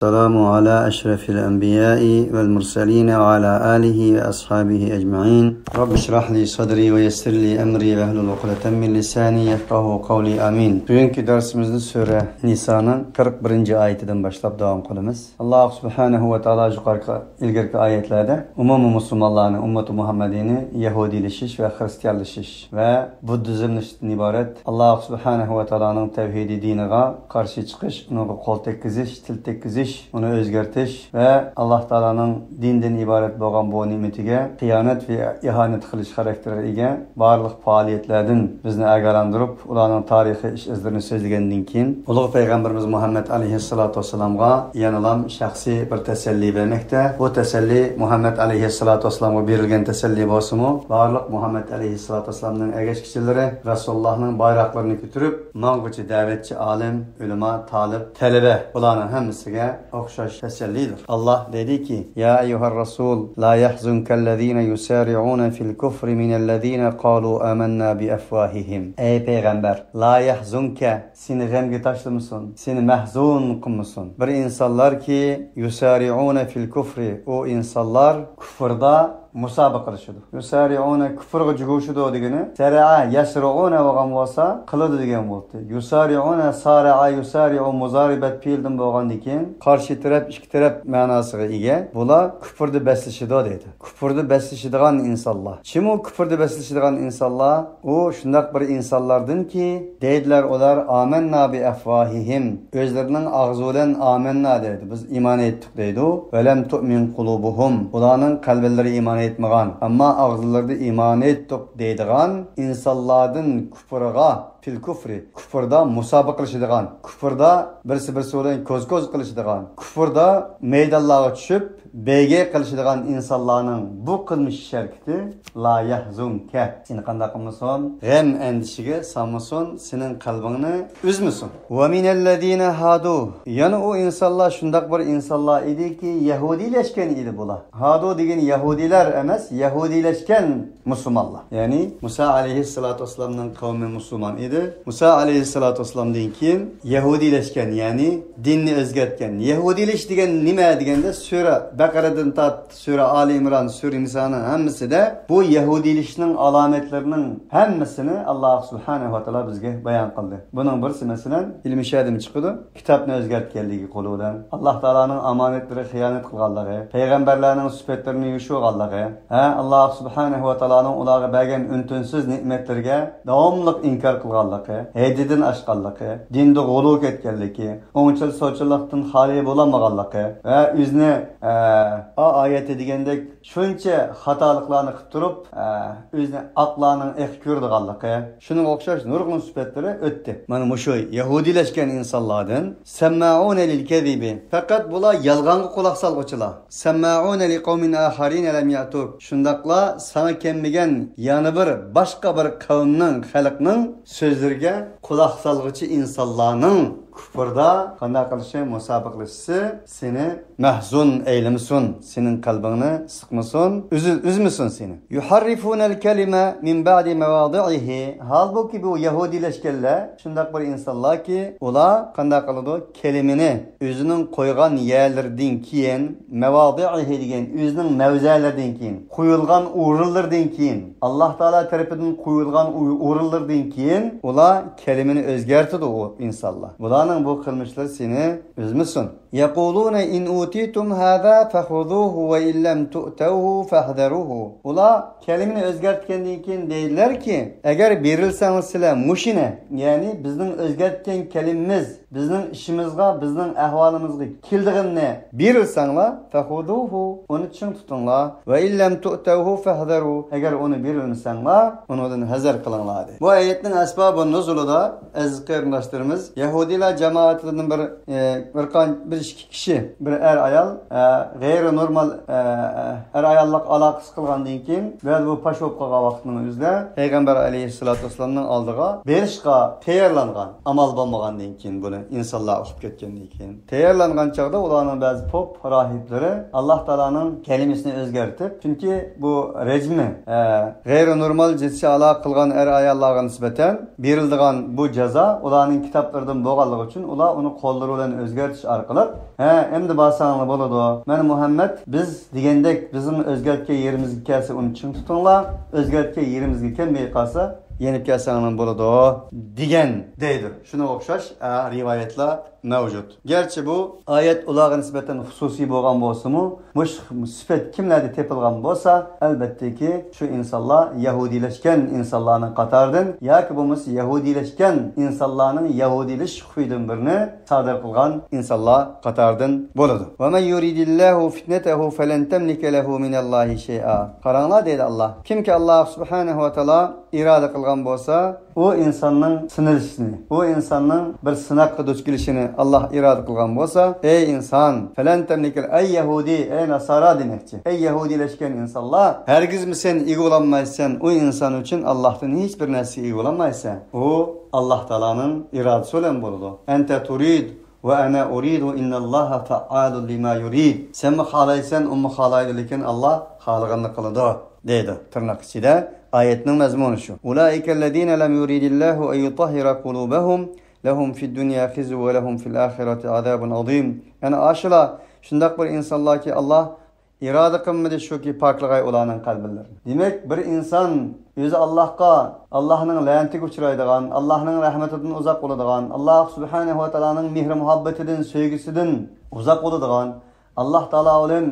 السلام على أشرف الأنبياء والمرسلين وعلى آله وأصحابه أجمعين رب اشرح لي صدري ويسر لي أمري واحلل عقدة من لساني يفقهوا قولي آمين. Bugünkü dersimizde Sure Nisa'nın 41. ayetinden başlap devam qilamiz. Allah subhanahu ve taala yuqorqi ilgirki ayetlerde umumiy musulmonlarni ummati Muhammadiyni yahudiylashish va xristianlashish va buddizmdan iborat Allah subhanahu ve taala'nın tevhidi diniga qarshi chiqish, uni qo'l tekkizish, til tekkizish, uni o'zgartirish va Alloh taolaning dindan iborat bo'lgan bu ne'matiga xiyonat va ihanat qilish xarakteriga ega barliq faoliyatlardan bizni agalantirib, ularning tarixiy ish izlarini so'zlagandan keyin ulug' payg'ambarimiz Muhammad alayhissalatu vassalamga yanalam shaxsiy bir tasalli bermoqda. Bu tasalli Muhammad alayhissalatu vassalamga berilgan tasalli bo'lsa-mu, barliq Muhammad alayhissalatu vassalamning ergashchilari Rasulullohning bayroqlarini ko'tarib, mang'uchi da'vatchi olim, ulamo, talib, talaba ularning hammasiga o'xshash tasallidir. Allah dedi ki: "Ya eyyuhar rasul, la yahzunkallazina yusari'una fil kufri minallazina qalu amanna bi afwahihim." Ey peygamber, la yahzunka, seni g'amga tashlamasın, seni mahzun qilmasin. Bir insanlar ki yusari'una fil kufri, o insanlar kufrda musobaqa qilishadi. Yusari'una kufrga jug'ushidi degani, sara'a yasru'una bo'lgan bo'lsa, qiladi degan bo'ldi. Yusari'una sara'a yusari'u muzaribat fi'ldan bo'lgandan keyin qarshi taraf ikki taraf ma'nosiga ega. Bular kufrda baslashidi deydi. Kufrda baslashadigan insonlar. Kim u kufrda baslashadigan insonlar? U shunday bir insonlardanki, deydilar ular amanna bi afwahihim. O'zlarining og'zi bilan amanna deydi. Biz iymon etdik deydi. Va lam tu'min qulubuhum. Ularning qalblari iymon etmagan, ammo og'izlarida iymon etdik deydigan insonlardan kufrga fil kufri, kufrda musobaqa qilishadigan, kufrda birisi bilan ko'z-ko'z qilishadigan, kufrda maydonlarga tushib bege qilishadigan insonlarning bu qilmish sharkiti la yahzunka. Seni qanday qilmasin, g'am andishiga solmasin, sening qalbingni uzmasin. Va minallazina hadu, yana o insonlar shundoq bir insonlar ediki, yahudiyleşken edi bular. Hadu degan yahudilar emas, yahudiyleşken musulmonlar. Ya'ni Musa alayhissalatu vassalamning qavmi musulmon edi. Musa alayhissalatu vassalamdan keyin yahudiyleşken, ya'ni dinni o'zgartgan. Yahudiylesh degan nima deganda sura Baqaradan tat sura Ali İmran, sura Nisa'nın hammasida bu yahudiylikning alomatlarining hammasini Allah subhanahu va taolo bizga bayon qildi. Buning birisi masalan ilmi shadim chiqdi. Kitobni o'zgartganligi qo'lidan, Alloh taolaning omonatlari xiyonat qilganligi, payg'ambarlarning sifatlarini yushirganligi, Alloh subhanahu va taoloning ularga bergan untinsiz ne'matlarga davomli inkor qilganligi, haydidan oshganligi, dinda g'ulu ketganligi, o'ngchil so'chillikdan xoli bo'lmaganligi va o'zini ayeti degandek shuncha xatoliklarni qilib turib, o'zini aqlarning ko'rdiganligi, shuning o'xshash nurg'un sifatlari o'tdi. Mana bu shu yahudiyleşken insonlardan samma'una lil kazibi, faqat bular yolg'onga quloq solg'uchilar. Samma'una li qawmin akharin lam ya'tuk, shundaqla sana kelmagan yana bir boshqa bir qavmning, xalqning so'zlariga quloq solg'uchi insonlarning kufrda qanday qilishi, musobaqalashisi seni mahzun eylemisin, senin qalbingni sıkmasın, üzmesin seni. Yuharrifunal kelime min ba'di mevadi'ihi. Halbuki bu yahudileşkenler şundak bir insanlar ki ular qanday qiladi, kelimeni özünün qo'ygan yerlerden keyin, mevadi'ihi degan özünün mavzalardan keyin, qo'yilgan o'rinlardan keyin, Alloh taolo tarafidan qo'yilgan o'rinlardan keyin ular kelimeni o'zgartirdi o insonlar. Bu kılmışlar seni üzmesin. Yaquluna in utitum hada fakhuduhu ve illam tu'tuhu fahdaruhu. Ula kelimini o'zgartgandan keyin deydilar ki, agar berilsangiz sizlar mushina, ya'ni bizning o'zgartgan kelimimiz bizning ishimizga, bizning ahvolimizga keldig'ini berilsanglar, fakhuduhu, uni chin tutinglar, ve illam tu'tuhu fahdaru, agar uni berilmasanglar, undan hazar qilinglar dedi. Bu oyatning asbobi nuzulida aziz qarindoshlarimiz, Yahudilar cemaatinden bir iki kişi, bir ayal gayri normal ayallık alakası kılgandan keyin ve bu paşop qolgan vaqtning o'zida Peygamber aleyhissalatu vesselam'ның aldığa berishga tayyorlangan, amal bo'lmagandan keyin buni insanlar uçup ketgandan keyin. Tayyorlangan chaqda ularning ba'zi pop rahiblari Alloh taolaning kalimasini o'zgartib, chunki bu rejimi g'ayri normal jinsiy aloqa qilgan er ayollarga nisbatan beriladigan bu jazo ularning kitoblaridan bo'lganligi uchun ular uni qo'llari bilan o'zgartish orqali endi basanlar bo'ladi. Mana Muhammad biz degandek bizning o'zgartgan yerimizga kelsa uni chin tutinglar, o'zgartgan yerimizga kelmay qolsa yenib kelsanlar bo'ladi degan deydi. Shuna o'xshash rivoyatlar mavjud. Gerçi bu ayet ularga nisbatan xususiy bo'lgan bo'lsa-mu, mush sifat kimlarda tepilgan bo'lsa, albatta ki shu insonlar yahudiyleşken insonlarning qatoridan yoki bo'lmasa yahudiyleşken insonlarning yahudileş huquqidan birini sodir qilgan insonlar qatoridan bo'ladi. Va man yuridillahu fitnatahu falan tamlika lahu minallahi shay'a. Qaranglar deydi Alloh. Kimki Alloh subhanahu va taolo iroda qilgan bo'lsa, o insanın sınırışını, o insanın bir sınaqqa duch kelishini Allah irade qilgan bo'lsa, ey insan, falan temlikel ey Yahudi, ey Nasara demekçi. Ey Yahudileşken insanlar, hergiz mi sen iyi olanmaysan, o insan için Allah'tan hiçbir narsa iyi olanmaysan. O Allah Teala'nın iradesi olan bo'ladi. Ente turid ve ana uridu innallaha fa'alun lima yurid. Sen mi xalaysan, o mu xalaydi, lekin Allah xalığını qiladi deydi. Tırnak içinde ayetning mazmuni shu. Ulaikellezina lam yuridillahu an yutahhira qulubahum lahum fid dunya khizu ve lahum fil ahireti azabun azim. Yani aşıla shundaq bir insonlar ki Allah irade qilmadi shuki poklig'ay ularning qalblarini. Demak bir inson o'zi Allohga, Allohning la'natiga uchraydigan, Allohning rahmatidan uzoq bo'ladigan, Alloh subhanahu va taolaning mehr muhabbatidan, sevgisidan uzoq bo'ladigan, Alloh taolo bilan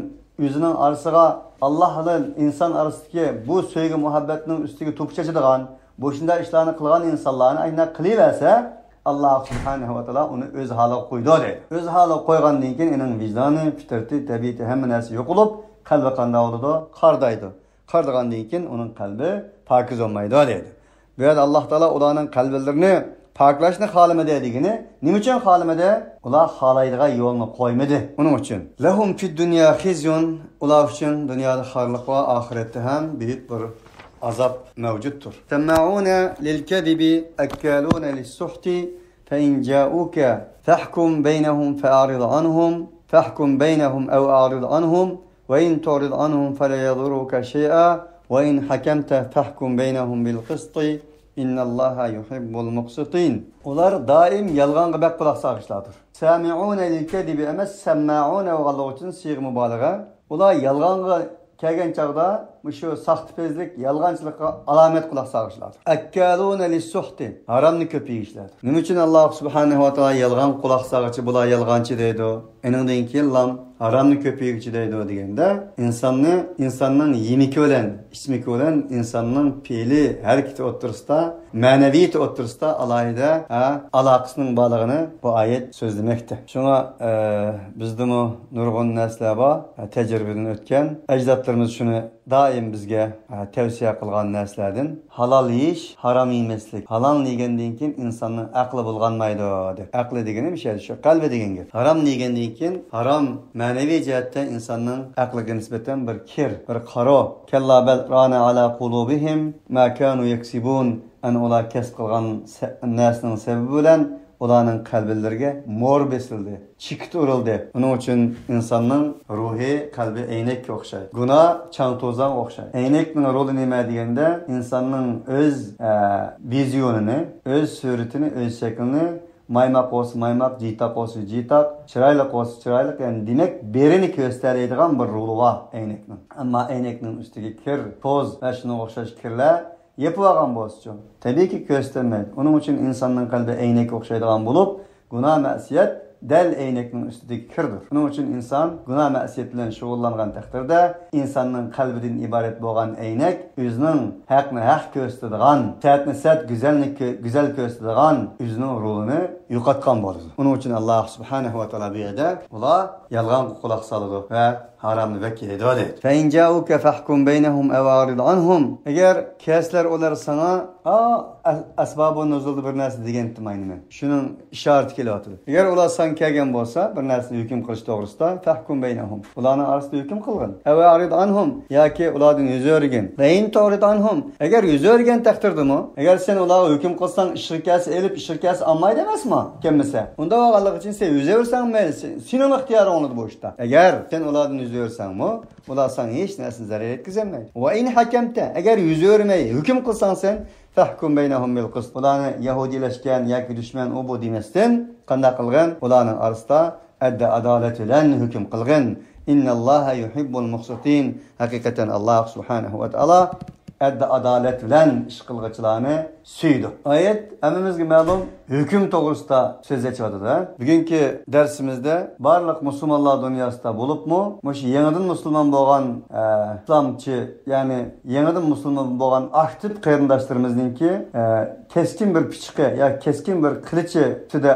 o'zining arasiga Allah bilan inson arasidagi bu sevgi muhabbetning ustiga to'pchachadigan, bu shunday ishlarni qilgan insonlarni aynan qilaversa, Allah subhanahu va taolo uni o'z holiga qo'ydi deydi. O'z holiga qo'ygandan keyin uning vijdoni, fitrati, tabiati hamma narsa yo'qolib, qalbi qanday bo'ladi? Qardaydi. Qardigandan keyin uning qalbi pokiz bo'lmaydi deydi. Bu yerda Alloh taolo ularning qalblarini paklashni xohlamadi degani, nima uchun xohlamadi? Ular xohlaydigan yo'lni qo'ymadi. Uning uchun. Lahum fid dunya khizyun, ular uchun dunyoda xorliq va oxiratda ham buyuk bir azab mavjuddir. Sama'una lil kadibi akaluna lis suhti fa in ja'uka fahkum baynahum fa'rid anhum fahkum baynahum aw a'rid anhum wa in tu'rid anhum fala yadurruka shay'a wa in hakamta fahkum baynahum bil qisti İnnallaha yuhibbul muqsitin. Ular daim yalğanga bak kulaq sağışlardır. Sami'una lil kadibi emas sama'una oğallığı için siğ mübalağa. Ular yalğanga kelgen çağda şu sahtipezlik, yalğançılıkka alamet kulaq sağışlardır. Akkaluna lis suhti. Haramni köpeyişlerdir. Nima için Allah subhanahu wa ta'ala yalğan kulaq sağıcı, bular yalğançı deydi. Enindeki keyin haramni köpeğici deydi degende insanın yemiki olan, içmiki olan insanın fiili hareketi oturursa, maneviyeti oturursa alayda alakasının bağlığını bu ayet sözlemekte. Şuna bizde mu nurgun neslaba tecrübeden ötken ecdatlarımız şunu daim bizge tavsiye kılgan neslerden halal yiyiş, haram yemeslik. Halal degenden keyin insanın aklı bulganmaydı. Aklı degeni bir şey şu, kalbi degen gap. Haram degenden keyin haram manevi cihatte insanın aklıga nispeten bir kir, bir qaro. Kella bel rana ala qulubihim ma kanu yaksibun. An ular kasb qilgan narsaning sababi bilan ularning qalblariga mor besildi, chikit urildi. Uning uchun insonning ruhi, qalbi aynakka o'xshaydi. Gunoh chang to'zon o'xshaydi. Aynakning roli nima deganda insonning o'z vizionini, o'z suratini, o'z shaklini maymaq olsa maymaq, jiytaq olsa jiytaq, chiroyli olsa chiroyli, yani demak berini ko'rsatadigan bir roli bor aynakning. Ammo aynakning ustiga kir, toz va shunga o'xshash kirlar yapıp algan bo'lsa, tabii ki ko'rsatmaydi. Uning uchun insonning qalbi aynakka o'xshaydigan bo'lib, gunoh ma'siyat dal aynakning ustidagi kirdir. Uning uchun inson gunoh ma'siyat bilan shug'ullangan taqdirda insonning qalbidan iborat bo'lgan aynak o'zining haqni haq ko'rsatadigan, satni sat, go'zal ko'rsatadigan o'zining rolini yo'qotgan bo'ladi. Uning uchun Alloh subhanahu va taolo bu yerda ular yolg'on quloq soladi va haramni vakil edadi. Fa in ja'uka fahkum baynahum aw arid anhum. Agar kesler ular sana asbabun nuzul bir narsa degan demayman. Shuning ishorati kelyapti. Agar ular san kelgan bo'lsa, bir narsani hukm qilish to'g'risida fahkum baynahum. Ularning orasida hukm qilgin. Aw arid anhum yoki ulardan yuz o'rgin. Va in turid anhum. Agar yuz o'rgan taqdirdimi? Agar sen ularga hukm qilsang, shirkasi elib shirkasi olmaydi emasmi? Kimsa. Unda o'g'allik uchun sen yuz o'rsang mayli. Sening ixtiyoring unda bu ishda. Agar sen ulardan yuz o'rsangmi, ular sana hech narsani zarar yetkazmaydi. Va in hakamta. Agar yuz o'rmay hukm qilsang sen fahkum baynahum bil qist. Ularni yahudiylaşgan yoki dushman u bu demasdan qanday qilgan? Ularning orasida adolat bilan hukm qilgan. Innalloha yuhibbul muqsitin. Haqiqatan Alloh subhanahu va taolo adalet bilan ish qilg'uvchilarni suydi. Oyat hammamizga ma'lum hukm to'g'risida so'z ochadi. Bugungi darsimizda barliq musulmonlar dunyosida bo'libmi, o'sha yangidan musulmon bo'lgan islomchi, ya'ni yangidan musulmon bo'lgan aktiv qarindoshlarimizninki keskin bir pichiqi yoki keskin bir qilichi ustida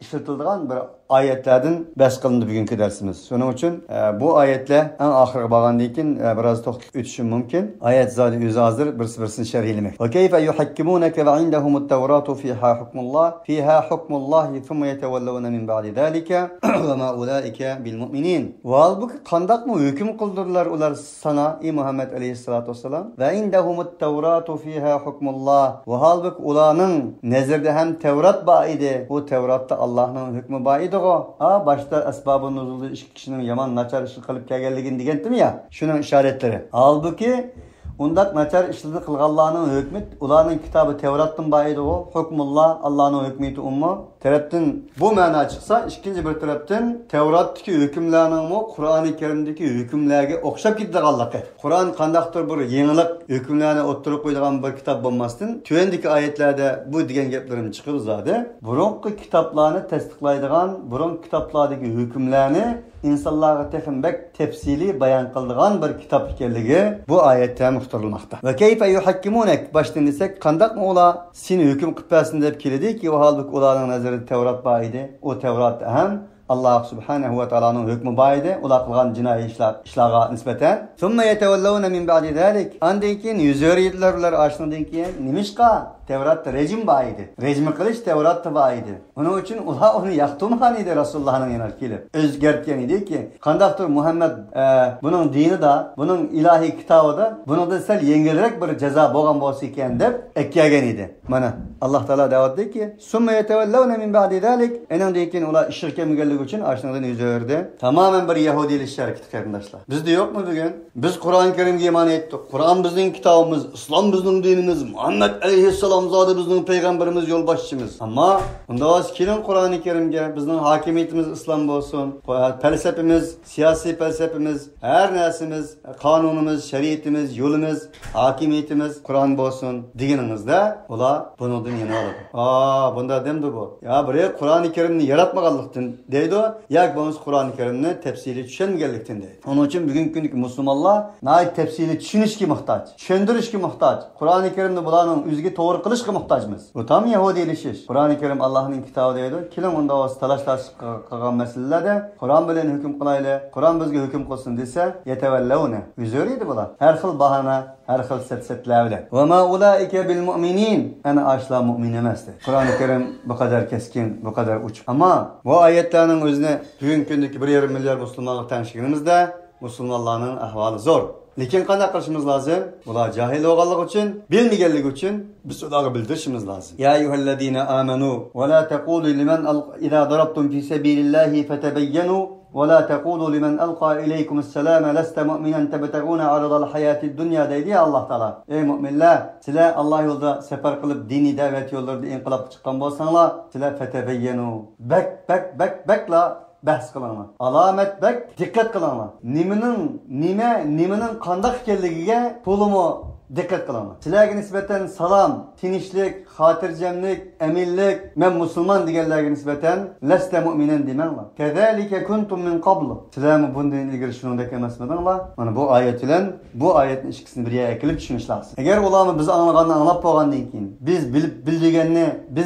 ishlatiladigan bir ayetlerden bahs qilindi bugungi dersimiz. Shuning uchun bu ayetlar eng oxirgi bo'lgandan keyin biroz to'xtab o'tishim mumkin. Ayet zodi o'zi hozir birini sharhlamak. Va kayfa yuhakkimunaka va indahumut-tavratu fiha hukmullah hukmullah thumma yatawallawna min ba'di zalika va ma ulaika bil mu'minin. Va halbuki qandaqmi hukm qildirlar ular sana ey Muhammad alayhissalatu vassalam va indahumut-tavratu fiha hukmullah. Va halbuki ularning nazarda ham Tevrat bor edi. Bu Tevratda Allohning hukmi bor edi. Başta asbabın nuzulda iş kişinin yaman načar işi kılıp kelgenligini degendim ya. Şunun işaretleri. Halbuki undak načar işini kılganlarının hükmü, ularının kitabı Tevrat'tan bayıdı o. Hükmullah, Allah'ın hükmiyeti umma. Taraftan bu mana çıksa, ikinci bir taraftan Tevrat'taki hükümlerinin o Kur'an-ı Kerim'deki hükümlerine okşap gitti Allah'a. Kur'an kandaktır bir yenilik hükümlerine oturup koyduğun bir kitap bulmasın. Tüyendeki ayetlerde bu diyen geplerim çıkıyor zaten. Burunki kitaplarını tasdiklaydıgan, burun kitaplardaki hükümlerini insanlara tehembek tefsili bayan kıldığan bir kitap ikenligi bu ayette muhtarılmakta. Ve keyfe yuhakkimunek baştan desek kandak mı ola seni hüküm kıppasını dep keledi ki o halbuki olanın nazarı Tevrat baydı. O Tevrat hem Allah subhanahu ve ta'ala'nın hükmü baydı. Ola kılgan cinayi işlağa nispeten. Thumma yetevellevne min ba'di zalik. Andayken yüzör yediler aşnadayken nimişka Tevrat'ta rejim baydı. Rejimi kılıç Tevrat'ta baydı. Onun için onu yaktımhan idi Resulullah'ın yanar kelip. Özgertken idi ki kandaktır Muhammed bunun dini da, bunun ilahi kitabı da bunu da sel yengelerek bir ceza boğan bolsa iken dep ekkagen idi. Mana Allah Teala davet dedi ki summa yetevellevne min ba'di zalik. Enandayken ola şirke mügellik için aşnadan yüzörde. Tamamen bir Yahudilik hareketi arkadaşlar. Bizde yok mu bugün? Biz Kur'an-ı Kerim'e iman ettik. Kur'an bizim kitabımız, İslam bizim dinimiz, Muhammed aleyhisselam zadı bizim peygamberimiz, yolbaşçımız. Ama bunda az kirin Kur'an-ı Kerim'e bizim hakimiyetimiz İslam olsun. Felsefemiz, siyasi felsefemiz, her nersimiz, kanunumuz, şeriatimiz, yolumuz, hakimiyetimiz Kur'an olsun. Diginimizde ola bunu dünyana alır. Bunda demdi bu. Ya buraya Kur'an-ı Kerim'ini yaratmagallıktın deydi o. Yak bunuz Kur'an-ı Kerim'ini tefsili düşünmegelliktin deydi. Onun için bugün gündeki Müslümanlar nait tefsili düşünüş ki muhtaç. Düşündürüş ki muhtaç. Kur'an-ı Kerim'de bulanın üzgü doğru kılış ki muhtaçmız. Bu tam Yahudileşiş. Kur'an-ı Kerim Allah'ın kitabı deydi. Kilim onda o talaşlar kılgan meselelerde Kur'an bilen hüküm kılayla, Kur'an bizge hüküm kılsın dese yetevellevne. Üzöriydi bular. Her xil bahana, her xil setsetlerle. Ve ma ulaike bil mu'minin. Ana asla mu'min emezdi. Kur'an-ı Kerim bu kadar keskin, bu kadar uç. Ama bu ayetlerin özüne bugün gündeki 1,5 milyar Müslümanlık tanışığımızda Müslümanların ahvalı zor. Lekin qanday qilishimiz lazım? Bular jahil bo'lganligi uchun, bilmaganligi uchun biz ularga bildirishimiz lazım. Ya ayyuhallazina amanu va la taqulu liman idza darabtum fi sabilillahi fatabayyanu ve la taqulu liman alqa ilaykumus-salama lasta mu'minan tabtaguna aradal hayatid dunya deydi Allah Taala. Ey müminler, sizlar Allah yolda sefer qilib dini davet yollarida inqilab chiqqan bo'lsanglar, sizlar fatabayyanu bakla bahs qilinglar. Alamet bak dikkat qilinglar. Nimenin qandaq ekanligiga to'liq Dikkat kılın. Sizlerge nispeten salam, tinişlik, hatircemlik, eminlik, men musulman digenlerge nispeten leste mu'minen demen la. Kezalike kuntum min qablu. Sizler mi bundan ilgili şunundaki emesmedin la? Mana bu ayet ile bu ayetin ikisini bir yere ekilip düşünüş lazım. Eğer ulanı biz anlap boğandan keyin, biz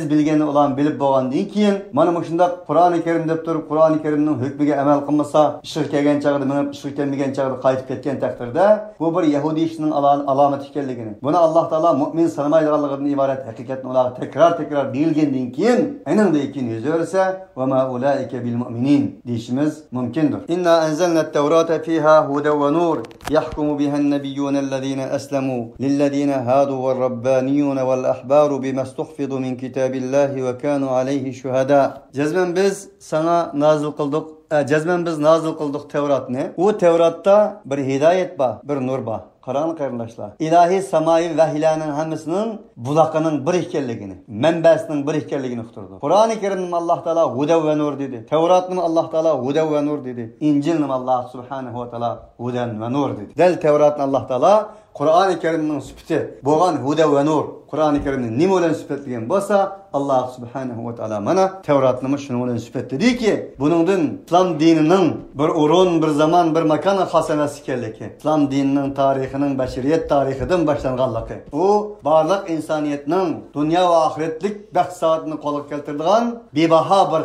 bilgenni ulan bilip boğandan keyin, mana muşunda Kur'an-ı Kerim dep turup Kur'an-ı Kerim'nin hükmüge emel kılmasa, şirk kelgen çağda menip şirk kelmegen çağda qaytıp ketken takdirde bu bir Yahudi işinin alamet ekanligini. Buni Alloh taolo mu'min sanamaydiganligidan iborat haqiqatni ular tekrar deyilgandan keyin eninde keyin yüz verse ve ma ulaike bil mu'minin deyishimiz mumkindir. İnna enzelna Tevrata fiha hudan ve nur yahkumu biha'n nebiyyunellezine eslemu lillezine hadu ve rabbaniyun vel ahbaru bima istuhfizu min kitabillahi ve kanu aleyhi şuhada. Cezmen biz sana nazil kıldık. Cezmen biz nazil kıldık Tevrat'ni. O Tevrat'ta bir hidayet ba, bir nur ba. Qarani qarindoshlar. İlahi samayi vahiylarning hammasının bulaqının bir ekanligini, manbasining bir ekanligini uqtirdi. Qur'oni Karimning Alloh taolo huda va nur dedi. Tevratning Alloh taolo huda va nur dedi. İncilning Alloh subhanahu va taolo hudan va nur dedi. Dal Tevratning Alloh taolo Qur'oni Karimning sifati bo'lgan huda va nur. Qur'oni Karimning nima bilan sifatlagan bo'lsa, Alloh subhanahu va taolo mana Tevratni shuni bilan sifatladiki, buningdan islom dinining bir o'rin, bir zaman, bir makon xos emas ekanligi, islom dinining tarixining bashariyat tarixidan boshlanganligi, u barliq insoniyatning dunyo va oxiratlik baxt saodatini qo'lga keltiradigan bebaho bir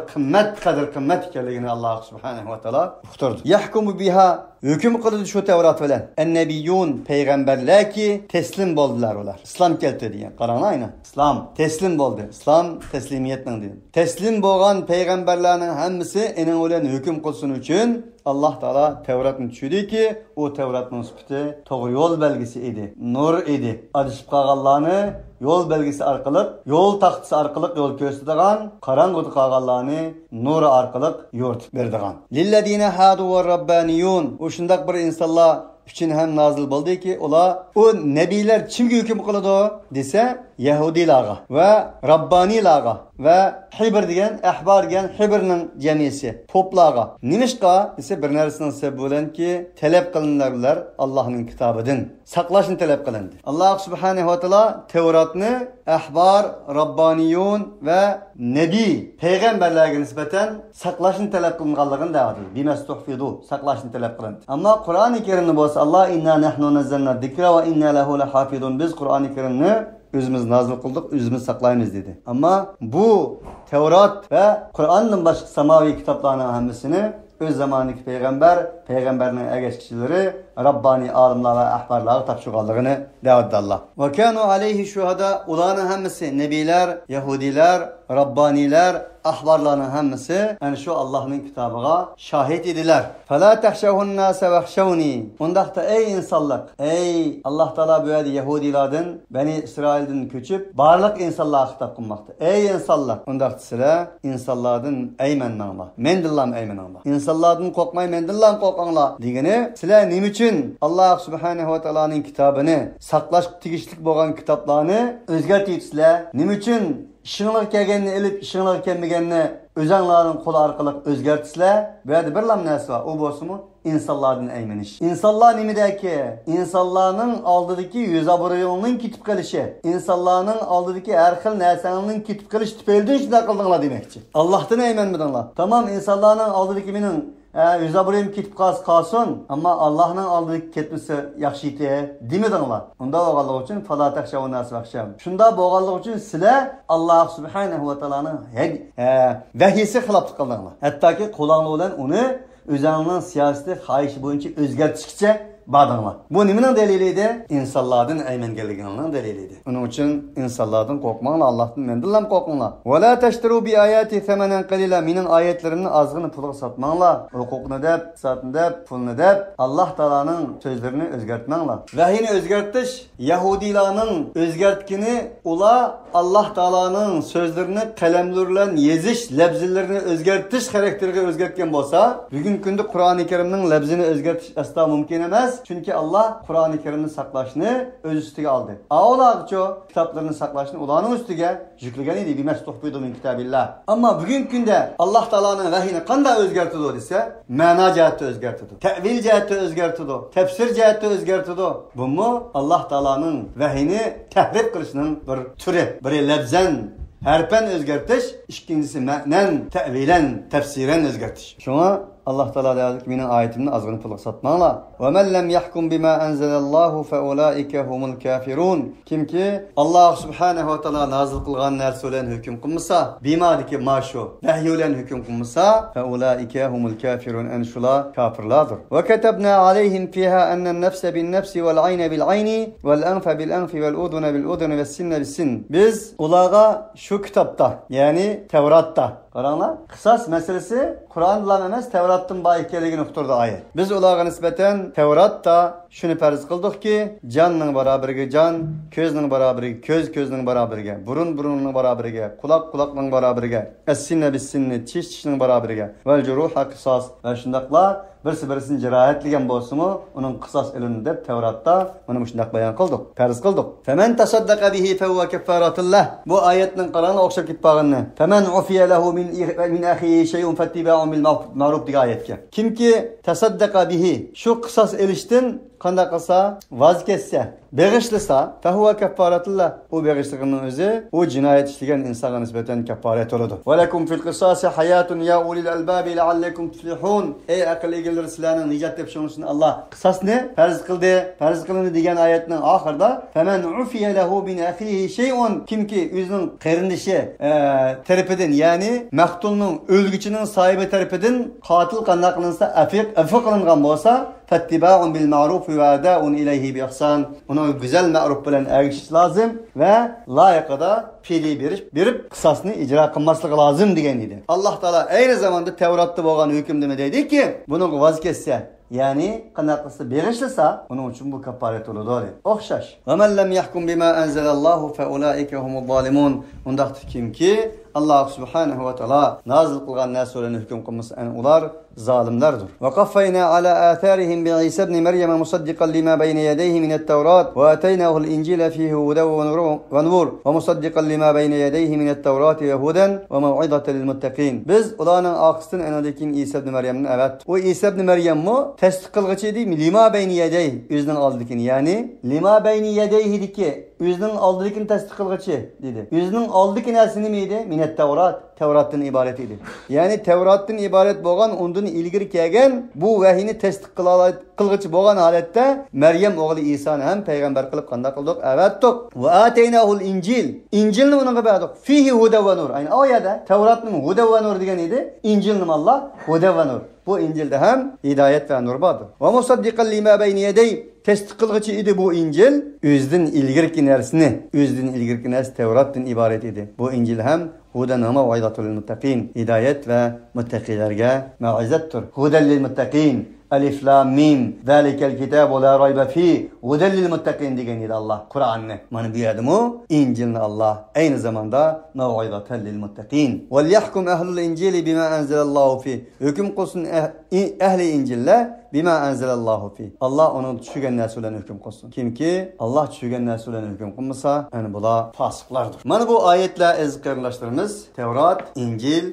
qimmat ekanligini Alloh subhanahu va taolo uqtirdi. Yahkumu biha hüküm kıldı şu Tevrat bilen. En-nebiyyun peygamberler ki teslim boldular ular. İslam kelti diyen. Qarana ayna. İslam teslim boldu. İslam teslimiyetinin diyen. Teslim bolgan peygamberlerin hemmisi enen olan hüküm kılsın için Allah Teala Tevrat'ın düşürdü ki o Tevrat'ın sıfatı doğru yol belgesi idi. Nur idi. Adışıp qalğanlarını yol belgesi arkalık, yol taxtısı arkalık yol gösterdiğen, karanlık qalğanlarını nur arkalık yurt verdiğen. Lillezine hadu ve rabbaniyun. O şundak bir insanlar için hem nazil boldu ki ola o nebiler kimge hüküm kılıdı dese Yahudilarga ve Rabbanilarga ve Hibr degan ahbar degan Hibrning jamiyasi to'plarga nimishqa desa bir narsaning sababi bilanki talab qilinarlar Allohning kitobidan saqlashni talab qilindi. Alloh subhanahu va taolo Tevratni ahbar, Rabbaniyun ve nebi payg'ambarlarga nisbatan saqlashni talab qilinganligini da'vat qildi. Bimastuhfidu saqlashni talab qilindi. Ammo Qur'oni Karimni bo'lsa Allah inna nahnu nazzalna zikra ve inna lahu lahafizun. Biz Qur'oni Karimni özümüz nazil kıldık, özümüz saklayınız dedi. Ama bu Tevrat ve Kur'an'ın başka samavi kitaplarının hemmisini öz zamanındaki peygamberin ergeç kişileri, Rabbani alimler ve ahbarları tapşırıldığını davet etti Allah. Ve kanu aleyhi şuhada ulanın hemmisi nebiler, Yahudiler, Rabbaniler, ahbarların hemmisi yani şu Allah'ın kitabına şahit idiler. فَلَا تَخْشَوْهُ النَّاسَ وَخْشَوْنِي Ondaqda ey insanlık, ey Allah Teala böyle Yahudilerden, Beni İsrail'den köçüp, barlıq insanlığa hitap kılmakta. Ey insanlık, ondaqda sizler insanlardan eymenmenler. Mendillam eymenmenler. İnsanlardan korkmayın, mendillam korkanlar. Degeni, sizler nim için Allah Subhanahu ve Teala'nın kitabını, saklaş tigişlik boğan kitaplarını özgertiyitsizler. Nim için İşinler kelgenini elip, işinler kelmegenini özanların kolu arkalık özgertisizler. Böyle bir lam nesi var? O bolsun mu? İnsanlardan eymeniş. İnsanlar nimideki? İnsanların aldıdaki yüz aburuyonun kitip kılışı. İnsanların aldıdaki her xil nersanın kitip kılışı tüpeldin şuna kıldınlar demekçi. Allah'tan eymenmedinler. Tamam insanların aldıdaki benim yüz aburuyum kitip kalsın ama Allah'ın aldıdaki ketmesi yakşıydı demedinler. Onda boğallık için فَلَا تَخْشَوْا النَّاسَ وَخْشَوْنِ Şunda boğallık için sizler Allah Subhanahu ve Teala'nın vahiysi xilaflık kıldınlar. Hatta ki kulağına olan onu özünün siyaseti xahişi boyunca özgertişkice badınlar. Bu nimenin deliliydi? İnsanlardan eymengeliginin deliliydi. Onun için insanlardan korkmanlar, Allah'tan mendillam korkmanlar. وَلَا تَشْتَرُوا بِآيَاتِ ثَمَنًا قَلِيلًا Minin ayetlerinin azgını pulga satmanlar. Hukukunu dep, satını dep, pulunu dep, Allah Teala'nın sözlerini özgertmenlar. Vahiyini özgertiş, Yahudilarının özgertkini ula Allah Teala'nın sözlerini kalemlerle yeziş, lebzillerini özgertiş karakterine özgertken bolsa, bugün günde Kur'an-ı Kerim'nin lebzini özgertiş asla mümkün emez. emas. Çünkü Allah Kur'an-ı Kerim'ni saqlashni öz üstüge aldı. Ağolağıço kitaplarını saqlashni ularning üstüge yüklegan edi. Bimastuhbidu min kitabillah. Ama bugün günde Allah Teala'nın vahiyini qanday özgertidi dese, ma'na jihatda özgertidi. Tevil jihatda özgertidi. Tefsir jihatda özgertidi. Bu mu Allah Teala'nın vahiyini tahrif qilishning bir türü, bir labzan harfen özgertish, ikincisi ma'nan, tevilen, tefsiren özgertish. Şuna Allah Teala deyildi ki, benim ayetimni azgın pulga satmanglar. Ve men lem yahkum bima enzelallahu fe ulaike humul kafirun. Kimki Allah subhanahu ve taala nazil qilgan narsa bilan hukm qilmasa, bimadiki maşu vahiy bilan hukm qilmasa, fe ulaike humul kafirun, en şula kafirlardır. Ve katabna aleyhim fiha enen nefse bin nefsi vel ayne bil ayni vel enfe bil enfi vel udune bil udune ve sinne bil sin. Biz ulağa şu kitapta, yani Tevrat'ta, qaranglar, qisas meselesi Kur'an'dan emas, Tevrat'tan bayikeligini uqtirdi ayet. Biz ulağa nispeten Tevrat'ta şunu farz qildik ki, canning barabariga can, ko'zning barabariga ko'z, ko'zning barabariga, burun burunning barabariga, quloq quloqning barabariga, as-sinna bis-sinni, tish tishning barabariga, vel juruha qisas. Ve shundaqlar birisi-birisini jirahatlagan bo'lsa-mu, uning qisas ilini deb Tevrat'ta mana shundaq bayon qildik, farz qildik. Faman tasaddaqa bihi fa huwa kaffaratullah. Bu oyatning qaranglar o'xshab ketganini. Faman ufiya lahu min akhihi shay'un fattiba'un bil ma'ruf degan oyatga. Kimki tasaddaqa bihi, shu qisas ilishdan qanday qilsa, vaz kessa, beg'ishlasa, fa huwa kaffaratullah. U beg'ishligining o'zi u jinoyat ishlagan insonga nisbatan kafforat bo'ladi. Va lakum fil qisasi hayatun ya ulil albabi la'allakum tuflihun. Ey aql egalari, sizlarning nijot deb shunsin Allah qisasni farz qildi. Farz qilindi degan oyatning oxirida faman ufiya lahu min akhihi shay'un, kimki o'zining qarindishi tarafidan, ya'ni maqtulning o'lguchining sahibi tarafidan qotil qanday qilinsa afi qilingan bo'lsa, fattiba'un bil ma'ruf ve ada'un ilayhi bi ihsan. Onu güzel ma'ruf bilan ergishish lozim ve layıqada fiili berib qisasni icra qilmasligi lozim degan edi. Allah Teala aynı zamanda Tevrat'ta bo'lgan hukmda nima deydi ki, buni vaz kessa, yani qanday qilsa berishlasa, uning uchun bu kafforat bo'ladi. O'xshash. Va man lam yahkum bima anzalallahu fa ulaika humuz zalimun. Undaqda kimki Allah subhanahu ve taala nazil qilgan narsalarni hukm qilmasa, ular zalimlardır. Ve qaffayna ala atharihim bi İsa ibn Meryem musaddiqan lima bayna yadayhi min at-Tevrat ve ataynahu al-İncila fihi hudan ve nur ve musaddiqan lima bayna yadayhi min at-Tevrat ve hudan ve mev'izatan lil-muttaqin. Biz ularning oqisidan anadikin İsa ibn Meryemni evet. O İsa ibn Meryem mu tasdiq qilg'ichi edi, lima bayna yadayhi, o'zining oldikini, ya'ni lima bayna yadayhi diki, o'zining oldikini tasdiq qilg'ichi dedi. O'zining oldiki narsa nima edi? Min at-Tevrat. Tevrat'tan ibaret idi. Yani Tevrat'tan ibaret bo'lgan, undan ilgari kelgan bu vahiyni tasdiq qilg'ichi bo'lgan holatda Maryam o'g'li Isoni ham payg'ambar qilib qanday qildik? Avatdik. Va ataynahul injil. Injilni unga berdik. Fihi huda va nur. Ayni oyada Tevratning huda va nur degan edi. Injilni Allah huda va nur. Bu İncil'de hem hidayet ve nur vardır. Ve musaddiqan lima bayna yadayhi, tasdiq qilg'ichi edi bu İncil. O'zidan ilgirki narsani, o'zidan ilgirki narsa Tevratdan ibaret edi. Bu İncil hem hudan ve mev'izatul muttaqin, hidayet ve muttaqilarga mev'izatdir. Hudan lil muttaqin. Alif lam mim. Zalikel kitabu la rayba fi. Hudan lil muttaqin degan edi Allah Kur'an'ni. Mana bu yerda İncilni Allah aynı zamanda mev'izatan lil muttaqin. Vel yahkum ahlul incili bima anzalallahu fi. Hüküm qilsin ehli İncil'le bima anzalallahu fi. Allah onun tushgan narsa bilan hukm qilsin. Kimki Allah tushgan narsa bilan hukm qilmasa, yani bular fasiqlardir. Mana bu oyatlar ezqirlashtirimiz Tevrat, İncil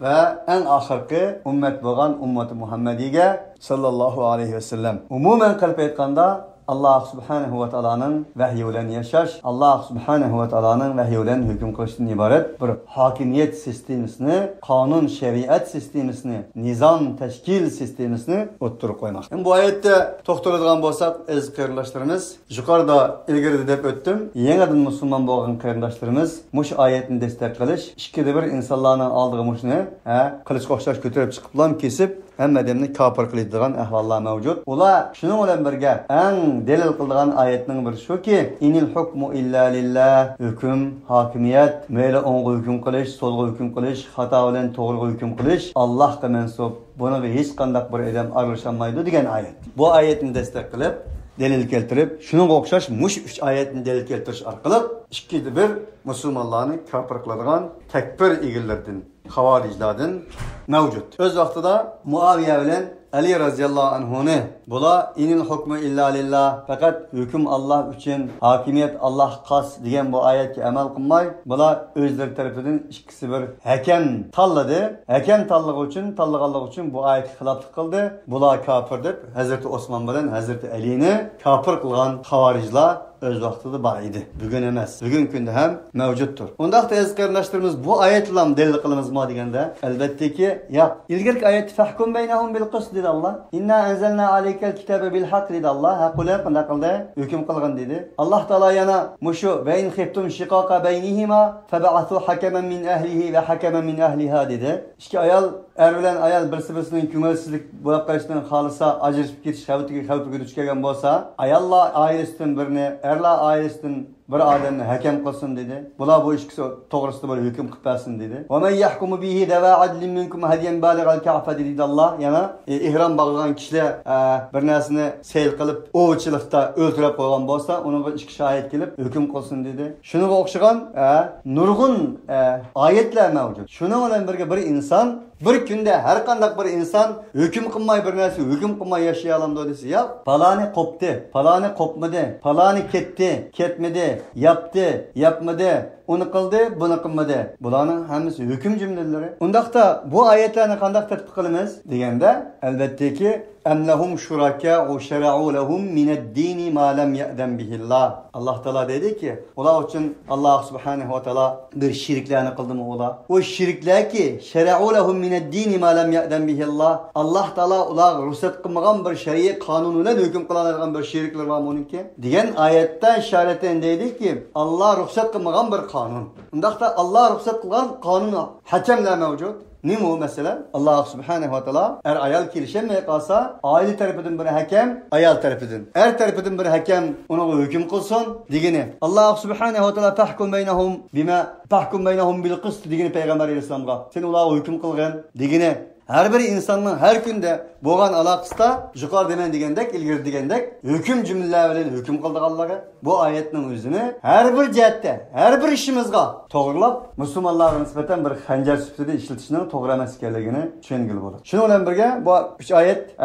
ve en oxirgi ummat bo'lgan ummati Muhammadiga sallallahu aleyhi ve sellem. Umuman qilib aytganda Allah subhanahu ve ta'ala'nın vahyi bilan yashash, Allah subhanahu ve ta'ala'nın vahyi bilan hukm qilishdan iborat bir hokimiyat sistemasini, qonun shariat sistemasini, nizam tashkil sistemasini o'ttirib qo'ymoq. Bu oyatda to'xtaladigan bo'lsak, aziz qarindoshlarimiz, yuqorida ilgari deb o'tdim, yangidan musulmon bo'lgan qarindoshlarimiz mush oyatni destek qilish, ikkida bir insonlarning oldiga mushni qilichga o'xshash ko'tarib chiqiblam kesib hamma adamni kafir qiladigan ahvollar mavjud. Ular shuning bilan birga eng delil qilgan oyatning biri shuki, inil hukmu illa lillah, hukm, hokimiyat, mayli o'ng'i hukm qilish, so'lg'i hukm qilish, xato bilan to'g'ri hukm qilish Allohga mansub. Buni hech qanday bir odam aralashmaydi degan oyat. Bu oyatni destek qilib, delil keltirib, shunga o'xshash mush 3 oyatni delil keltirish orqali ikkida bir musulmonlarni kafir qiladigan takbir egillaridan, xavorijlardan mavjud. O'z vaqtida Muaviya bilan Ali radhiyallohu anhuni bular inil hukmu illa lillah, faqat hukm Alloh uchun, hokimiyat Alloh xos degan bu oyatga amal qilmay, bular o'zlari tarafidan ikkisi bir hakam tanladi. Hakam tanlaganligi uchun bu oyatga xiloflik qildi. Bular kafir deb Hazrati Osmon bilan Hazrati Alini kafir qilgan xavorijlar öz vaqtida bor edi. Bugun emas. Bugun kunda ham mavjuddir. Undaqda aziz qarindoshlarimiz bu oyat bilan dalil qilamizmi deganda, albattaki yo'q. Ilgirki oyat fahkum baynahum bil qist dedi Alloh. Inna anzalna alaykal kitaba bil haqq dedi Alloh. Haqlar qanday qildi? Hukm qilgan dedi. Alloh taolo yana mushu bayn khiftum shiqaqa baynihima fab'athu hakaman min ahlihi va hakaman min ahliha dedi. İki ayol er bilan ayol birsi-birisining ko'ngilsizlik bo'lib qolishidan xolisa ajrashib ketish xavfiga duch kelgan bo'lsa, ayollar oilasidan birini, erlar oilasidan bir odamni hakam qilsin dedi. Bular bu ikkisi to'g'risida bir hukm qilib bersin dedi. Va man yahkumu bihi dawa adlin minkum hadiyan balig'al ka'fa dedi Alloh. Yana ihrom bog'lagan kishilar bir narsani seyl qilib ovchilikda o'ltirib qo'ygan bo'lsa, uni bir ikki shohid kelib hukm qilsin dedi. Shunga o'xshagan nurg'un oyatlar mavjud. Shuning bilan birga bir inson bir kunda har qanday bir inson hukm qilmay bir narsa hukm qilmay yashay olamdi desa, yo'q. Falani qopdi, falani qopmadi, falani ketdi, ketmadi, yaptı, yapmadı, onu qildi, buni qilmadi. Bularning hammasi hukm jumlalari. Undaqda bu oyatlarni qanday tatbiq qilamiz deganda, albattaki amlahum shuraka va shara'u lahum min ad-din ma lam ya'zam bihi Allah. Alloh taolo dedi ki, ular uchun Alloh subhanahu va taolo bir shirklarni qildimi ular? O shirklarki shara'u lahum min ad-din ma lam ya'zam bihi Allah. Alloh taolo ular ruxsat qilmagan bir shariat qonuni bilan hukm qiladigan bir shirklar var buniki. Degan oyatda ishoraten deydi ki, Alloh ruxsat qilmagan bir qonun. Undaqda Alloh ruxsat qilgan qonun hakamlar mavjud. Nima o mesela? Alloh subhanahu va taolo er ayol kelishmay qolsa, oila tarafidan bir hakam, ayol tarafidan. Er tarafidan bir hakam uni hukm qilsin degani. Alloh subhanahu va taolo tahkum baynahum bil qist degani payg'ambar alayhisolamga. Sen ular hukm qilgan degani. Her bir insanın her günde boğan alaqısda yukarı demen degandek, ilgir degandek hüküm cümleler bilen hüküm kıldık Allah'a. Bu ayetin özünü her bir cihette, her bir işimizde toğırlap Müslümanlara nispeten bir hancar süpsüde işletişinin toğır emas ekanligini tushungil bo'ladi. Shunun bilan birga bu 3 ayet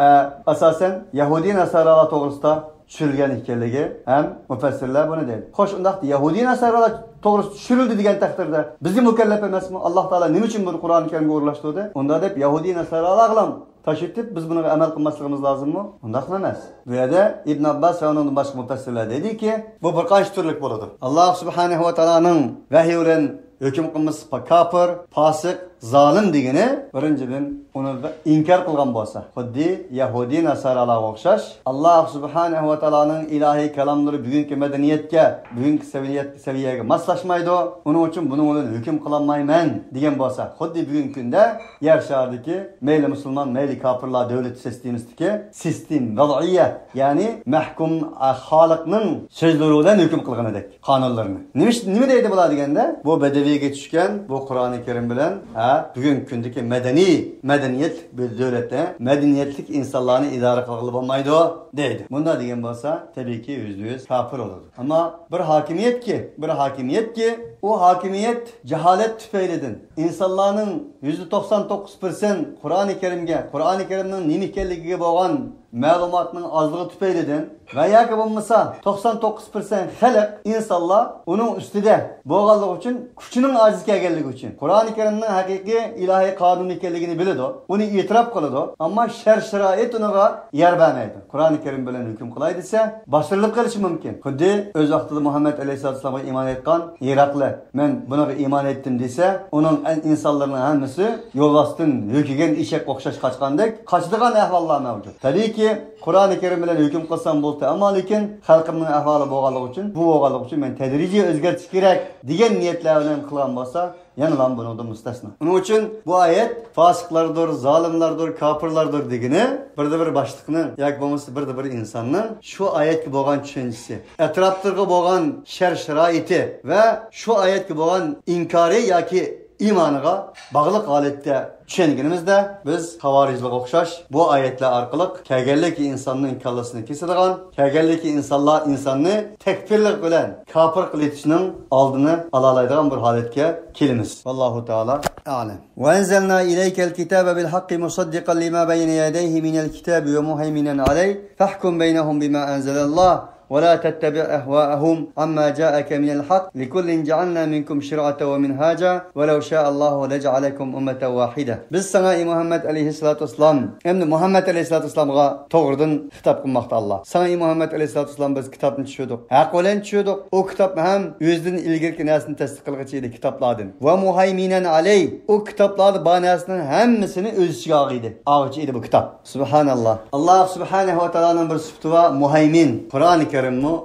asasen Yahudi Nasaralar to'g'risida tushirilgan ekanligi ham mufassirlar buni deydi. Xo'sh, undaqda Yahudi Nasaralar to'g'risida tushirildi degan taqdirda bizga mukallaf emasmi? Alloh taolo nima uchun buni Qur'oni Karimga o'rlashtirdi? Unda deb Yahudi Nasaralar bilan taşıtıp biz bunu amel qilmasligimiz lazım mı? Undaq emas. Bu yerda Ibn Abbas va uning boshqa mufassirlar dedi ki, bu bir qancha turlik bo'ladi. Alloh subhanahu va taoloning vahyi bilan hukm qilmasi kafir, fosiq, zalim degani birinchidan uni inkor qilgan bo'lsa, xuddi Yahudi Nasaralarga o'xshash, Alloh subhanahu va taoloning ilohiy kalomlari bugungi madaniyatga, bugungi saviyaga moslashmaydi. Uning uchun buni bilan hukm qilolmayman degan bo'lsa, xuddi bugungi kunda yer sharidagi mayli musulmon, mayli kafirlar davlat sistemidagi sistem vad'iyya, ya'ni mahkum xoliqning so'zlari bilan hukm qilgan edik qonunlarni. Nima deydi bular deganda, bu badaviyga tushgan, bu Qur'oni Karim bilan bugungi kundagi madaniyat bir davlatda madaniyatlik insonlarni idora qilib bo'lmaydi deydi. Bunda degan bo'lsa, tabiiyki %100 kafir bo'ladi. Ammo bir hakimiyetki o hakimiyet cehalet tüfeylidin. İnsanların %99% Kur'an-ı Kerim'nin nimikelliğine boğan məlumatının azlığı tüfeylidin. Ve ya ki bulmasa 99% xalq insanlar onun üstüde boğallığı için, küçünün aziz geldiği için. Kur'an-ı Kerim'nin hakiki ilahi kanunikelliğini bilidi. Onu itiraf kılıdı. Ama şer-şerait ona yer vermeydi. Kur'an-ı Kerim bilen hüküm kılaydıysa başarılıp kılışı mümkün. Kuddi öz vaxtıda Muhammed Aleyhisselam'a iman etken Iraklı. Ben buna iman ettim dese, onun insanların hemisi yolvastın hükügen işek okşaş kaçkandık. Kaçtıgan ehvallar mevcut. Tabii ki Kur'an-ı Kerim bilen hüküm kılsam buldu ama lekin halkımın ahvalı boğalığı için, bu boğalığı için ben tedrici özgertiş gerek diyen niyetlerle kılan olsa yanılan bunu da müstesna. Onun için bu ayet fasıklardır, zalimlardır, kafirlardır degini bir başlıkının, yak bulması bir insanın şu ayet ki boğan düşüncesi, etraftırgı boğan şer şeraiti ve şu ayet ki boğan inkari ya ki iymoniga bog'liq holatda tushunganimizda biz havorijlarga o'xshash bu oyatlar orqali kelganliki insonning kallasini kesadigan, kelganliki insonni takfirlik bilan kofir qilishning oldini olalaydigan bir holatga kelamiz. Allohu taolo a'lam. Va anzalna ilaykal kitaba bil haqqi musaddiqan lima bayna yadayhi minal kitabi wa muhaiminan alayhi fahkum baynahum bima anzalallah ولا تتبع أهواءهم عما جاءك من الحق لكل جعلنا منكم شرعة ومنهاجا ولو شاء الله لجعلكم أمة واحدة. Biz sana Muhammed aleyhissalatu vesselam hem de Muhammed aleyhissalatu vesselam'a doğrudan hitap kılmakta Allah. Sana Muhammed aleyhissalatu vesselam biz kitabını düşürdük. Hak olan düşürdük. O kitap hem özden ilgili nesini tasdik kılgıcıydı kitaplardan. Ve muhayminen aleyh. O kitaplarda banasının hemmisini öz içine ağıcıydı bu kitap. Subhanallah. Allah subhanehu ve ta'ala'nın bir sıfatı var. Muhaymin. Kur'an-ı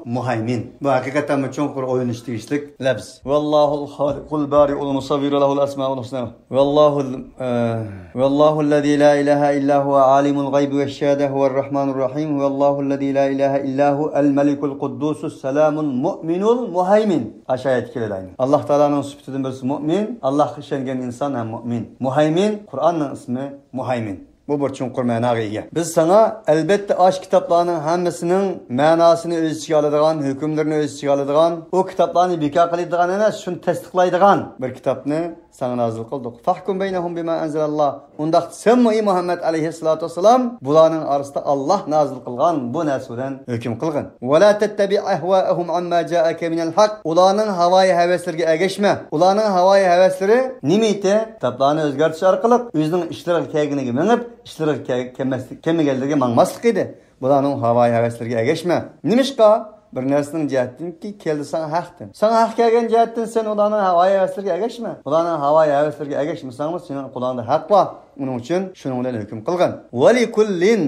muhaymin. Bu hakikaten çok oyun iştişlik labz. Vallahul halikul bari'ul musavvir lehul esmaul husna. Vallahu'llezî la ilahe illa huve alimul gaybi veşşâde huve'r-rahmanur rahim. Vallahu'llezî la ilahe illa huvel melikul kuddusus selamul mu'minul muhaymin. Aşağı etkiledi aynı. Allah Teala'nın sıfatının birisi mümin. Allah işengen insan hem mümin. Muhaymin Kur'an'ın ismi muhaymin. Bu bir çunqur ma'noga ega. Biz sana albatta aş kitaplarının hammasının ma'nosini o'z ichiga oladigan, hukmlarini o'z ichiga oladigan, o kitaplarni bekor qiladigan emas, shuni tasdiqlaydigan bir kitobni sana nazil qildik. Fahkum baynahum bima anzalallah. Unda sen Muhammad alayhissalatu vesselam bularning orasida Allah nazil qilgan bu narsadan hukm qilgan. Va la tattabi ahwaahum amma ja'aka minal haq. Ularning havoyi havaslarga ergashma. Ularning havoyi havaslari nimite? Kitoblarni o'zgartirish orqali o'zining ishlariga kelganiga minib İşlere kemigellerge mangmaslık idi. Bularning havoyi havaslarga ergashma. Nimishqa? Bir narsaning jihatdanki keldi sana haqdan. Sana haq kelgan jihatdan sen ularning havoyi havaslarga ergashma. Ularning havoyi havaslarga ergashmasang, sening qo'lingda haq bor. Uning uchun shuning bilan hukm qilgan. Va li kullin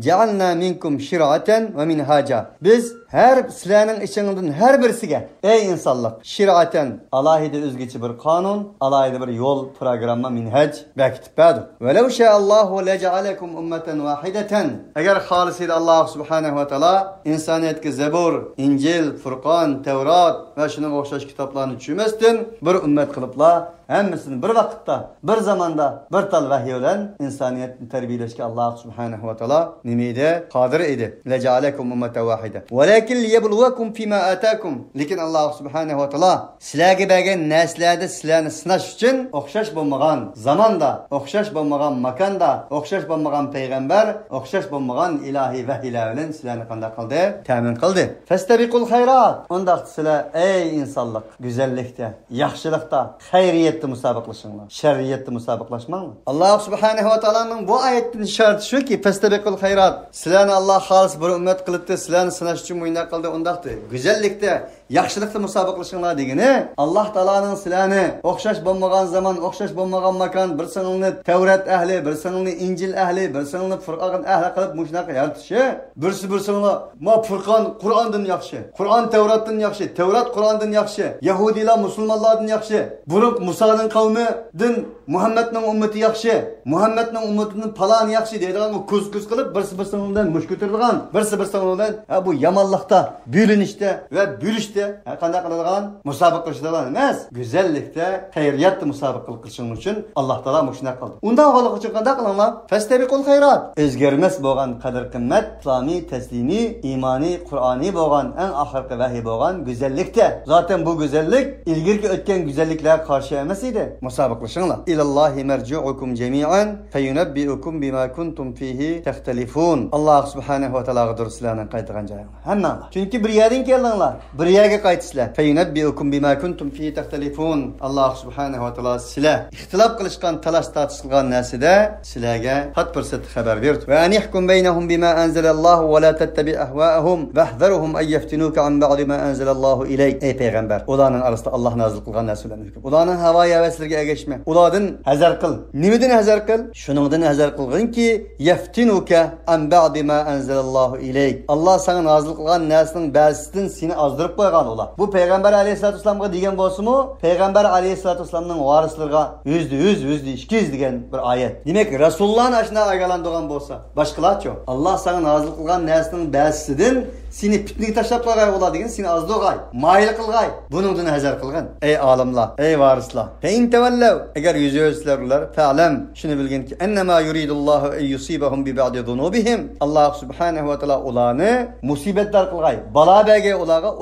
ja'alna minkum shir'atan va minhaja. Biz her sizlarning ichingizdan her birisiga ey insonlar shir'atan alohida o'zgacha bir qonun, alohida bir yo'l programma minhaj bekitib berdi. Va law sha'allohu laja'alakum ummatan wahidatan. Agar xolis edi Alloh subhanahu va taolo insoniyatga Zabur, Injil, Furqon, Tevrat va shunga o'xshash kitoblarni tushirmasdan bir ummat qiliblar. Hammasini bir vaqtda, bir zamanda, bir tal vahiy bilan insoniyatni tarbiyalashga Alloh subhanahu va taolo nimada qodir edi. Laja'alakum ummatan wahida. Walakin liyabluwakum fima ataakum. Lekin Alloh subhanahu va taolo sizlarga bergan narsalarda sizlarni sinash uchun o'xshash bo'lmagan zamonda, o'xshash bo'lmagan makonda, o'xshash bo'lmagan payg'ambar, o'xshash bo'lmagan ilohiy vahiylar bilan sizlarni qanday qildi? Ta'min qildi. Fastabiqul khayrat. Unda sizlar ey insonlar, go'zallikda, yaxshilikda, xayriyat musobaqlashinglar. Sharriyatda musobaqlashmanglar. Alloh subhanahu va taolaning bu oyatning sharti shuki, fastabiqul khayrat. Sizlarni Alloh xolis bir ummat qilibdi, sizlarni sinash uchun mo'yna qildi. Undaqdi. Go'zallikda, yaxshilikda musobaqlashinglar degani, Alloh taolaning sizlarni o'xshash bo'lmagan zaman, o'xshash bo'lmagan makon, bir siningni Tavrat ahli, bir siningni Injil ahli, bir siningni Furqon ahli qilib mushunaqa yaratishi, bir siningni ma Furqon Qur'ondan yaxshi, Qur'on Tavratdan yaxshi, Tavrat Qur'ondan yaxshi, Yahudilar musulmonlardan yaxshi, buruq Musa'nın kavmidan Muhammedning ummati yaxshi, Muhammedning ummatining paloni yaxshi deydigan bu ko'z qilib birsi-birsidan mush ko'taradigan, birsi-birsidan bu yamonlikda, bo'linishda va bo'lishda qanday qiladigan musobaqa qilishadigan emas, go'zallikda, xayriyatda musobaqa qilishing uchun Alloh taolo shunday qildi. Unda g'olib uchun qanday qilinglar? Fastabiqul khayrat. O'zgarmas bo'lgan qadr-qimmat, islomiy, taslimiy, iymoniy, qur'oniy bo'lgan, eng oxirgi vahiy bo'lgan go'zallikda. Zaten bu go'zallik ilgirki o'tgan go'zalliklar qarshi emas edi. Musobaqlashinglar. İlallahi merci'ukum jami'an feyunabbi'ukum bima kuntum fihi tahtalifun. Alloh subhanahu va taologa sizlarning qaytgan joyinglar. Hammanglar. Chunki bir yerdan keldinglar, bir yerga qaytisizlar. Feyunabbi'ukum bima kuntum fihi tahtalifun. Alloh subhanahu va taolo sizlar ixtilof qilishgan, talash tortishgan narsada sizlarga xat-fursat xabar berdi. Va anihkum baynahum bima anzalallohu va la tattabi ahwaahum wahdharuhum ay yaftinuka an ba'di ma anzalallohu ilayk. Ey payg'ambar, ularning orasida Alloh nazil qilgan narsalarni hukm. Ularning havoyi havaslarga ergashma. Ulardan hazar qil. Nimadan hazar qil? Shuningdan hazar qilginki yaftinuka an ba'di ma anzalallohu ilayk. Alloh sana nazil qilgan narsaning ba'zisidan seni azdirib qo'ygan qilgan ular. Bu payg'ambar alayhisolatu vasallamga degan bo'lsa-mu, payg'ambar alayhisolatu vasallamning varislariga %100 degan bir oyat. Demak, Rasulullohni ashuna agalandigan bo'lsa, boshqalarchi Alloh senga nozil qilgan narsaning ba'zisidan seni fitnaga tashlab qo'ygay bo'ladigan, seni azdog'ay, mayil qilgay. Buningdan hazar qilgan. Ey olimlar, ey varislar. Fa in tawallaw, agar yuz o'rsizlar ular, fa'lam, shuni bilginki, annama yuridullohu an yusibahum bi ba'di dhunubihim. Alloh subhanahu va taolo ularni musibatlar qilgay, balobaga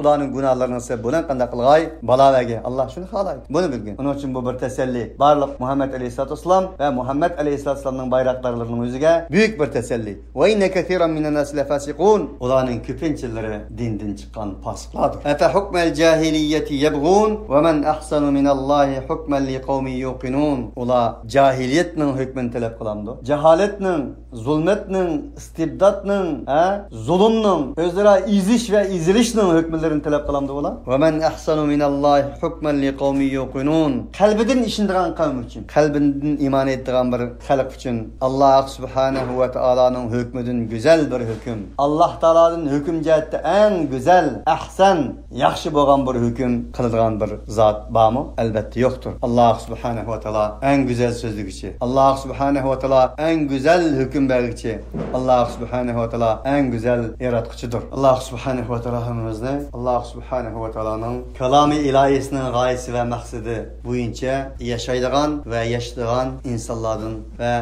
ularning gunohlarini sebab bilan qanday qilgay, balobaga. Alloh shuni xohlaydi. Buni bilgin. Uning uchun bu bir tasalli. Barliq Muhammad alayhisolatu vasallam va Muhammad alayhisolatu vasallamning bayroqlarining o'ziga buyuk bir tasalli. Va inna katiran minan nas la fasiqun. Ularning ko'pinchilari dindan chiqqan fasiqlardir. Afa hukmal jahiliyyati yabghun va man ahsanu minallohi hukman liqaumin yuqinun. Ular jahiliyatning hukmini talab qilamdi. Jaholatning, zulmatning, istibdodning, zulmning, o'zaro izish va izilishning hukmlarini talab qilamdi ular. Va man ahsanu minallohi hukman liqaumin yuqinun. Qalbidan ishindigan qavm uchun, qalbidan iymon etgan bir xalq uchun Alloh subhanahu va taolaning hukmidan go'zal bir hukm. Alloh taolaning hukm jihatda eng go'zal, ahsan, yaxshi bo'lgan bir hukm qiladigan bir zot bormi? Albatta yo'qdir. Alloh subhanahu va taolo eng go'zal so'zligichi. Alloh subhanahu va taolo eng go'zal hukm bergichi. Alloh subhanahu va taolo eng go'zal yaratquchidir. Alloh subhanahu va taolo hammamizni Alloh subhanahu va taoloning kalomi ilohiyasining g'oyasi va maqsadi bo'yicha yashaydigan va yashaydigan insonlardan va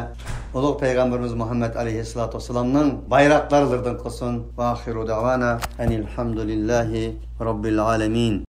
ulug' payg'ambarimiz Muhammad alayhisolatu vasallamning bayroqlaridan qilsin. Va axiru davana anil hamdulillahi robbil alamin.